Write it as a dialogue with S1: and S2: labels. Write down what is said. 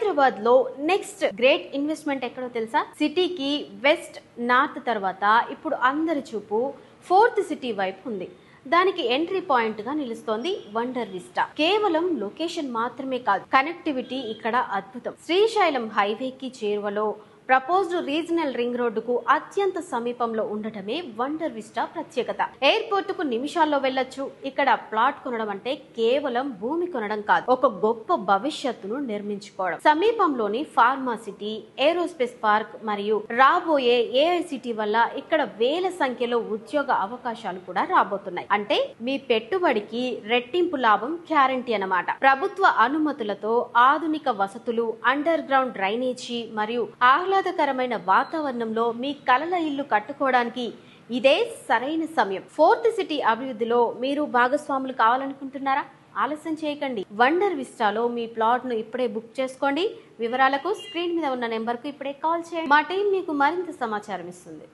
S1: హైదరాబాద్ లో next great investment ఎక్కడో తెలుసా? సిటీకి వెస్ట్ నార్త్ తర్వాత ఇప్పుడు అందరి చూపు ఫోర్త్ సిటీ వైపు ఉంది. దానికి ఎంట్రీ పాయింట్ గా నిలుస్తోంది వండర్ విస్టా. కేవలం లొకేషన్ మాత్రమే కాదు, కనెక్టివిటీ ఇక్కడ అద్భుతం. శ్రీశైలం హైవేకి చేరువలో ప్రపోజ్డ్ రీజనల్ రింగ్ రోడ్డుకు అత్యంత సమీపంలో ఉండటమే వండర్ విస్టా ప్రత్యేకత. ఎయిర్పోర్ట్ కు నిమిషాల్లో వెళ్ళొచ్చు. ఇక్కడ ప్లాట్ కొనడం అంటే కేవలం భూమి కొనడం కాదు, ఒక గొప్ప భవిష్యత్తును నిర్మించుకోవడం. సమీపంలోని ఫార్మా సిటీ, ఏరోస్పేస్ పార్క్ మరియు రాబోయే ఏఐ సిటీ వల్ల ఇక్కడ వేల సంఖ్యలో ఉద్యోగ అవకాశాలు కూడా రాబోతున్నాయి. అంటే మీ పెట్టుబడికి రెట్టింపు లాభం గ్యారంటీ అన్నమాట. ప్రభుత్వ అనుమతులతో ఆధునిక వసతులు, అండర్ గ్రౌండ్ డ్రైనేజీ మరియు ఆహ్లాదకరమైన వాతావరణంలో మీ కలల ఇల్లు కట్టుకోవడానికి ఇదే సరైన సమయం. ఫోర్త్ సిటీ అభివృద్ధిలో మీరు భాగస్వాములు కావాలనుకుంటున్నారా? ఆలస్యం చేయకండి. వండర్ విస్టాలో మీ ప్లాట్ ను ఇప్పుడే బుక్ చేసుకోండి. వివరాలకు స్క్రీన్ మీద ఉన్న నెంబర్ కు ఇప్పుడే కాల్ చేయండి. మా టీం మీకు మరింత సమాచారం ఇస్తుంది.